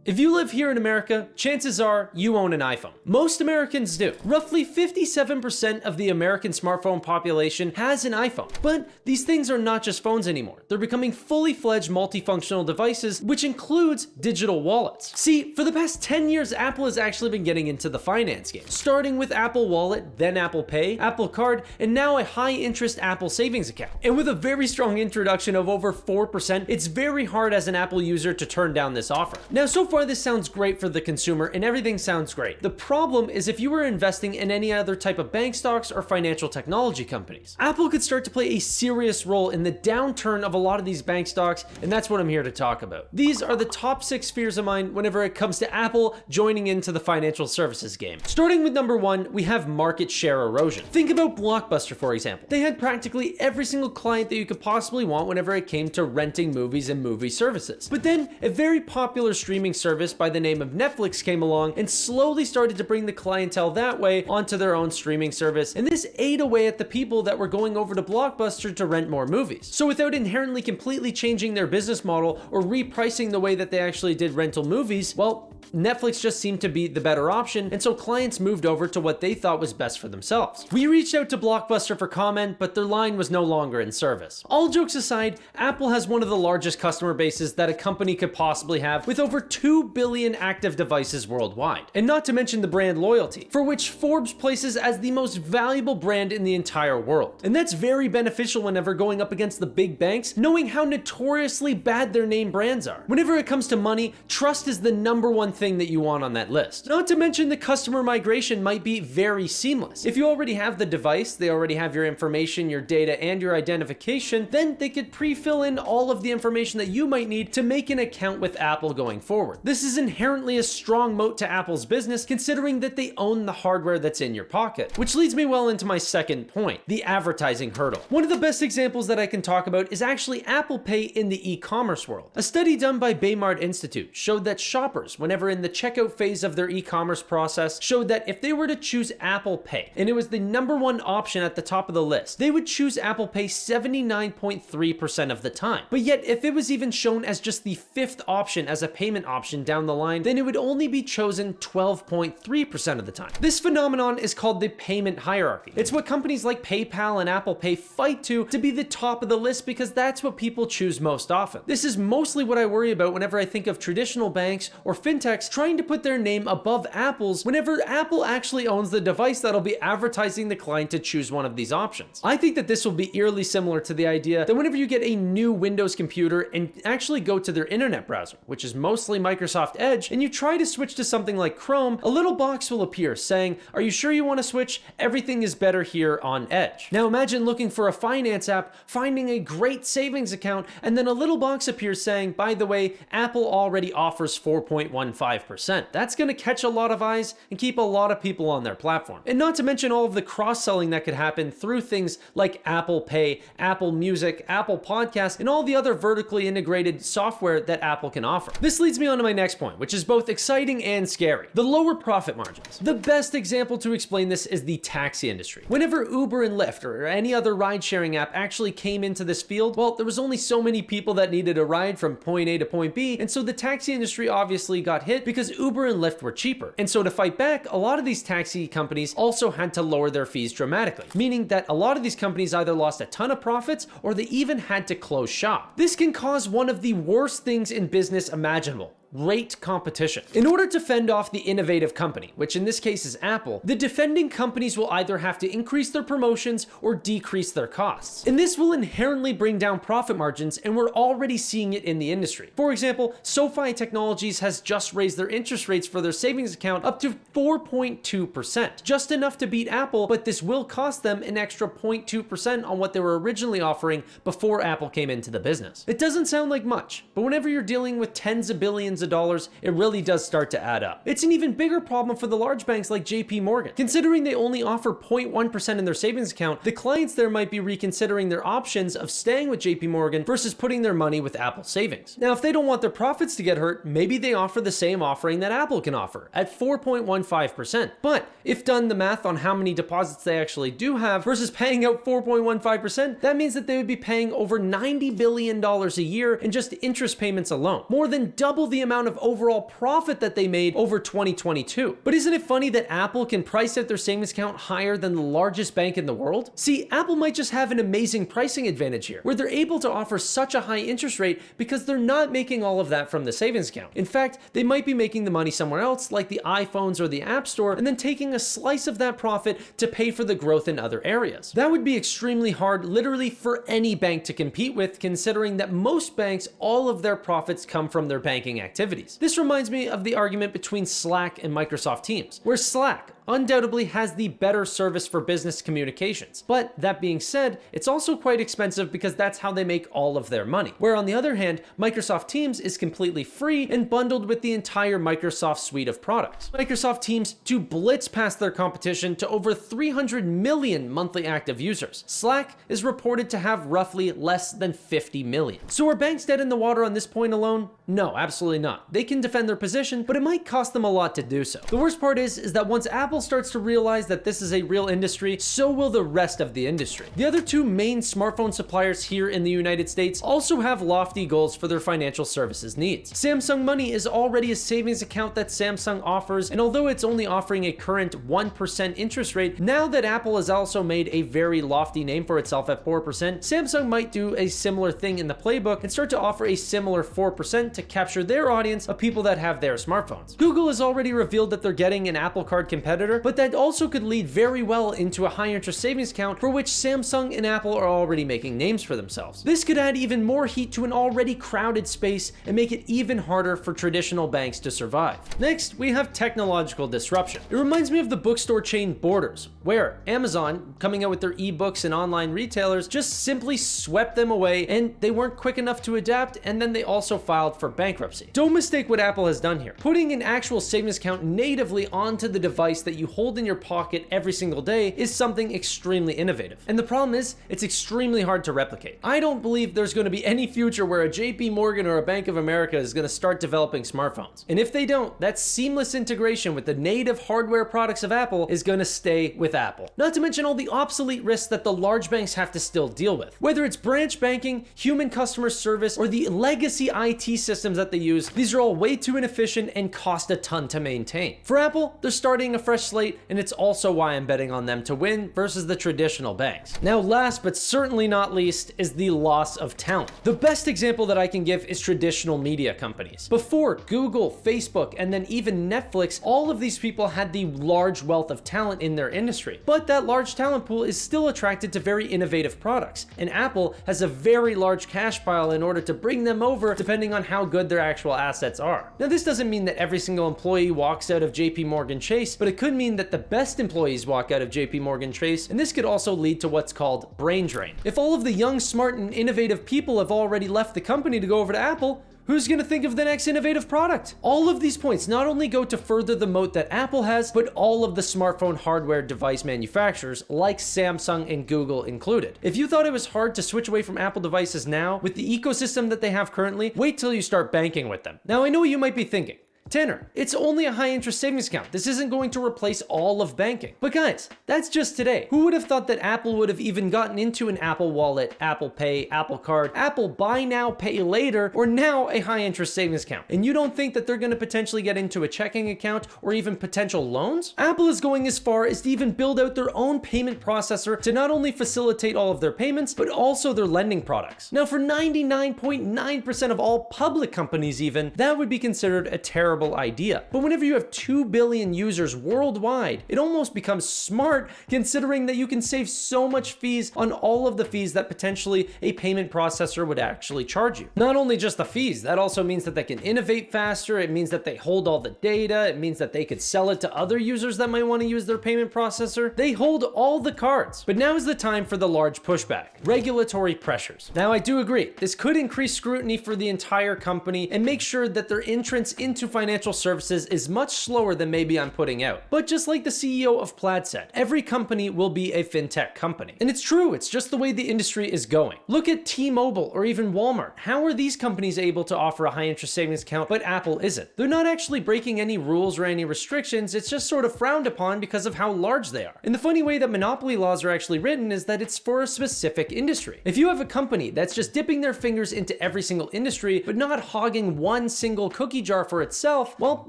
If you live here in America, chances are you own an iPhone. Most Americans do. Roughly 57% of the American smartphone population has an iPhone. But these things are not just phones anymore. They're becoming fully fledged multifunctional devices, which includes digital wallets. See, for the past 10 years, Apple has actually been getting into the finance game, starting with Apple Wallet, then Apple Pay, Apple Card, and now a high-interest Apple Savings account. And with a very strong introduction of over 4%, it's very hard as an Apple user to turn down this offer. Now, so far this sounds great for the consumer and everything sounds great. The problem is if you were investing in any other type of bank stocks or financial technology companies. Apple could start to play a serious role in the downturn of a lot of these bank stocks, and that's what I'm here to talk about. These are the top 6 fears of mine whenever it comes to Apple joining into the financial services game. Starting with number 1, we have market share erosion. Think about Blockbuster, for example. They had practically every single client that you could possibly want whenever it came to renting movies and movie services. But then a very popular streaming service by the name of Netflix came along and slowly started to bring the clientele that way onto their own streaming service, and this ate away at the people that were going over to Blockbuster to rent more movies. So without inherently completely changing their business model or repricing the way that they actually did rental movies, well, Netflix just seemed to be the better option, and so clients moved over to what they thought was best for themselves. We reached out to Blockbuster for comment, but their line was no longer in service. All jokes aside, Apple has one of the largest customer bases that a company could possibly have, with over 2 billion active devices worldwide. And not to mention the brand loyalty, for which Forbes places as the most valuable brand in the entire world. And that's very beneficial whenever going up against the big banks, knowing how notoriously bad their name brands are. Whenever it comes to money, trust is the number one thing that you want on that list. Not to mention the customer migration might be very seamless. If you already have the device, they already have your information, your data, and your identification, then they could pre-fill in all of the information that you might need to make an account with Apple going forward. This is inherently a strong moat to Apple's business, considering that they own the hardware that's in your pocket. Which leads me well into my second point, the advertising hurdle. One of the best examples that I can talk about is actually Apple Pay in the e-commerce world. A study done by Baymard Institute showed that shoppers, whenever in the checkout phase of their e-commerce process, showed that if they were to choose Apple Pay, and it was the number one option at the top of the list, they would choose Apple Pay 79.3% of the time. But yet, if it was even shown as just the 5th option as a payment option down the line, then it would only be chosen 12.3% of the time. This phenomenon is called the payment hierarchy. It's what companies like PayPal and Apple Pay fight to be the top of the list because that's what people choose most often. This is mostly what I worry about whenever I think of traditional banks or fintechs trying to put their name above Apple's whenever Apple actually owns the device that'll be advertising the client to choose one of these options. I think that this will be eerily similar to the idea that whenever you get a new Windows computer and actually go to their internet browser, which is mostly Microsoft Edge, and you try to switch to something like Chrome, a little box will appear saying, "Are you sure you want to switch? Everything is better here on Edge." Now imagine looking for a finance app, finding a great savings account, and then a little box appears saying, "By the way, Apple already offers 4.15%. That's going to catch a lot of eyes and keep a lot of people on their platform. And not to mention all of the cross-selling that could happen through things like Apple Pay, Apple Music, Apple Podcasts, and all the other vertically integrated software that Apple can offer. This leads me on to my next point, which is both exciting and scary. The lower profit margins. The best example to explain this is the taxi industry. Whenever Uber and Lyft or any other ride-sharing app actually came into this field, well, there was only so many people that needed a ride from point A to point B, and so the taxi industry obviously got hit because Uber and Lyft were cheaper. And so to fight back, a lot of these taxi companies also had to lower their fees dramatically, meaning that a lot of these companies either lost a ton of profits or they even had to close shop. This can cause one of the worst things in business imaginable: rate competition. In order to fend off the innovative company, which in this case is Apple, the defending companies will either have to increase their promotions or decrease their costs. And this will inherently bring down profit margins, and we're already seeing it in the industry. For example, SoFi Technologies has just raised their interest rates for their savings account up to 4.2%, just enough to beat Apple, but this will cost them an extra 0.2% on what they were originally offering before Apple came into the business. It doesn't sound like much, but whenever you're dealing with tens of billions of dollars, it really does start to add up. It's an even bigger problem for the large banks like JP Morgan. Considering they only offer 0.1% in their savings account, the clients there might be reconsidering their options of staying with JP Morgan versus putting their money with Apple Savings. Now, if they don't want their profits to get hurt, maybe they offer the same offering that Apple can offer at 4.15%. But if done the math on how many deposits they actually do have versus paying out 4.15%, that means that they would be paying over $90 billion a year in just interest payments alone, more than double the amount amount of overall profit that they made over 2022. But isn't it funny that Apple can price out their savings account higher than the largest bank in the world? See, Apple might just have an amazing pricing advantage here, where they're able to offer such a high interest rate because they're not making all of that from the savings account. In fact, they might be making the money somewhere else, like the iPhones or the App Store, and then taking a slice of that profit to pay for the growth in other areas. That would be extremely hard, literally, for any bank to compete with, considering that most banks, all of their profits come from their banking activities. This reminds me of the argument between Slack and Microsoft Teams, where Slack undoubtedly has the better service for business communications. But that being said, it's also quite expensive because that's how they make all of their money. Where on the other hand, Microsoft Teams is completely free and bundled with the entire Microsoft suite of products. Microsoft Teams to blitz past their competition to over 300 million monthly active users. Slack is reported to have roughly less than 50 million. So are banks dead in the water on this point alone? No, absolutely not. They can defend their position, but it might cost them a lot to do so. The worst part is that once Apple starts to realize that this is a real industry, so will the rest of the industry. The other two main smartphone suppliers here in the United States also have lofty goals for their financial services needs. Samsung Money is already a savings account that Samsung offers, and although it's only offering a current 1% interest rate, now that Apple has also made a very lofty name for itself at 4%, Samsung might do a similar thing in the playbook and start to offer a similar 4% to capture their audience of people that have their smartphones. Google has already revealed that they're getting an Apple Card competitor, but that also could lead very well into a high interest savings account for which Samsung and Apple are already making names for themselves. This could add even more heat to an already crowded space and make it even harder for traditional banks to survive. Next, we have technological disruption. It reminds me of the bookstore chain Borders, where Amazon, coming out with their ebooks and online retailers, just simply swept them away, and they weren't quick enough to adapt, and then they also filed for bankruptcy. Don't mistake what Apple has done here. Putting an actual savings account natively onto the device that you hold in your pocket every single day is something extremely innovative. And the problem is, it's extremely hard to replicate. I don't believe there's going to be any future where a JP Morgan or a Bank of America is going to start developing smartphones. And if they don't, that seamless integration with the native hardware products of Apple is going to stay with Apple. Not to mention all the obsolete risks that the large banks have to still deal with. Whether it's branch banking, human customer service, or the legacy IT systems that they use, these are all way too inefficient and cost a ton to maintain. For Apple, they're starting a fresh slate, and it's also why I'm betting on them to win versus the traditional banks. Now, last but certainly not least is the loss of talent. The best example that I can give is traditional media companies. Before Google, Facebook, and then even Netflix, all of these people had the large wealth of talent in their industry. But that large talent pool is still attracted to very innovative products, and Apple has a very large cash pile in order to bring them over depending on how good their actual assets are. Now, this doesn't mean that every single employee walks out of JP Morgan Chase, but it could mean that the best employees walk out of JP Morgan Chase, and this could also lead to what's called brain drain. If all of the young, smart, and innovative people have already left the company to go over to Apple, who's going to think of the next innovative product? All of these points not only go to further the moat that Apple has, but all of the smartphone hardware device manufacturers like Samsung and Google included. If you thought it was hard to switch away from Apple devices now, with the ecosystem that they have currently, wait till you start banking with them. Now, I know what you might be thinking. Tanner, it's only a high interest savings account. This isn't going to replace all of banking. But guys, that's just today. Who would have thought that Apple would have even gotten into an Apple Wallet, Apple Pay, Apple Card, Apple Buy Now, Pay Later, or now a high interest savings account? And you don't think that they're going to potentially get into a checking account or even potential loans? Apple is going as far as to even build out their own payment processor to not only facilitate all of their payments, but also their lending products. Now, for 99.9% of all public companies even, that would be considered a terrible idea. But whenever you have 2 billion users worldwide, it almost becomes smart, considering that you can save so much fees on all of the fees that potentially a payment processor would actually charge you. Not only just the fees, that also means that they can innovate faster. It means that they hold all the data. It means that they could sell it to other users that might want to use their payment processor. They hold all the cards. But now is the time for the large pushback: regulatory pressures. Now, I do agree, this could increase scrutiny for the entire company and make sure that their entrance into financial financial services is much slower than maybe I'm putting out. But just like the CEO of Plaid said, every company will be a fintech company. And it's true, it's just the way the industry is going. Look at T-Mobile or even Walmart. How are these companies able to offer a high interest savings account, but Apple isn't? They're not actually breaking any rules or any restrictions, it's just sort of frowned upon because of how large they are. And the funny way that monopoly laws are actually written is that it's for a specific industry. If you have a company that's just dipping their fingers into every single industry, but not hogging one single cookie jar for itself, well,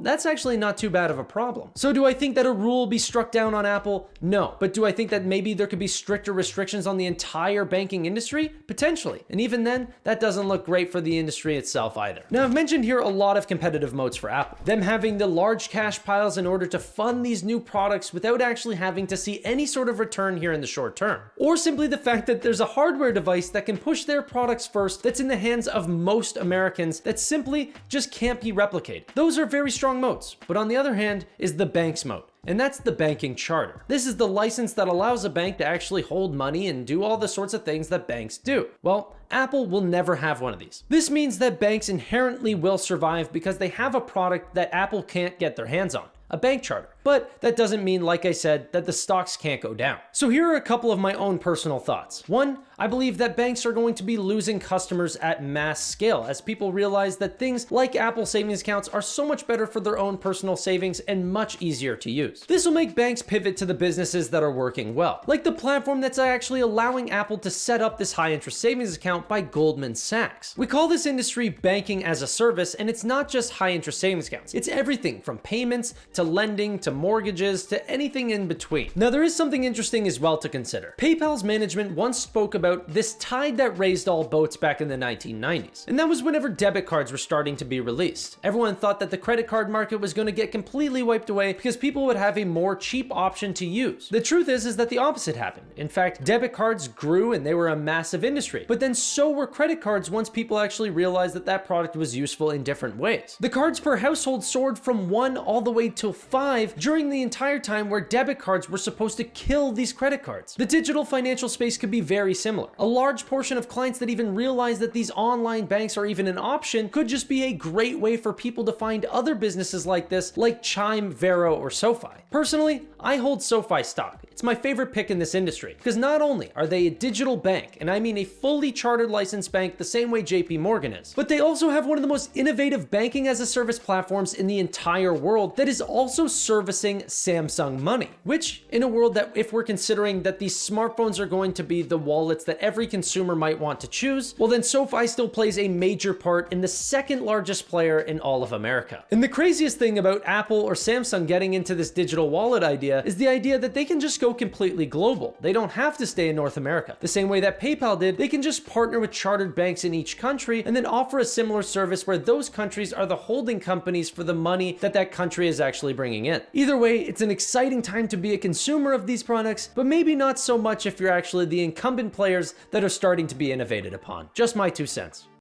that's actually not too bad of a problem. So do I think that a rule will be struck down on Apple? No. But do I think that maybe there could be stricter restrictions on the entire banking industry? Potentially. And even then, that doesn't look great for the industry itself either. Now, I've mentioned here a lot of competitive moats for Apple. Them having the large cash piles in order to fund these new products without actually having to see any sort of return here in the short term. Or simply the fact that there's a hardware device that can push their products first that's in the hands of most Americans that simply just can't be replicated. Those are very strong moats. But on the other hand is the bank's moat. And that's the banking charter. This is the license that allows a bank to actually hold money and do all the sorts of things that banks do. Well, Apple will never have one of these. This means that banks inherently will survive because they have a product that Apple can't get their hands on, a bank charter. But that doesn't mean, like I said, that the stocks can't go down. So here are a couple of my own personal thoughts. One, I believe that banks are going to be losing customers at mass scale as people realize that things like Apple savings accounts are so much better for their own personal savings and much easier to use. This will make banks pivot to the businesses that are working well, like the platform that's actually allowing Apple to set up this high interest savings account by Goldman Sachs. We call this industry banking as a service, and it's not just high interest savings accounts. It's everything from payments to lending to mortgages to anything in between. Now, there is something interesting as well to consider. PayPal's management once spoke about this tide that raised all boats back in the 1990s. And that was whenever debit cards were starting to be released. Everyone thought that the credit card market was going to get completely wiped away because people would have a more cheap option to use. The truth is that the opposite happened. In fact, debit cards grew and they were a massive industry. But then so were credit cards once people actually realized that that product was useful in different ways. The cards per household soared from 1 all the way to 5 during the entire time where debit cards were supposed to kill these credit cards. The digital financial space could be very similar. A large portion of clients that even realize that these online banks are even an option could just be a great way for people to find other businesses like this, like Chime, Vero, or SoFi. Personally, I hold SoFi stock. It's my favorite pick in this industry because not only are they a digital bank, and I mean a fully chartered licensed bank the same way JP Morgan is, but they also have one of the most innovative banking as a service platforms in the entire world that is also servicing Samsung Money, which in a world that if we're considering that these smartphones are going to be the wallets that every consumer might want to choose, well then SoFi still plays a major part in the second largest player in all of America. And the craziest thing about Apple or Samsung getting into this digital wallet idea is the idea that they can just go completely global. They don't have to stay in North America. The same way that PayPal did, they can just partner with chartered banks in each country and then offer a similar service where those countries are the holding companies for the money that that country is actually bringing in. Either way, it's an exciting time to be a consumer of these products, but maybe not so much if you're actually the incumbent players that are starting to be innovated upon. Just my 2 cents.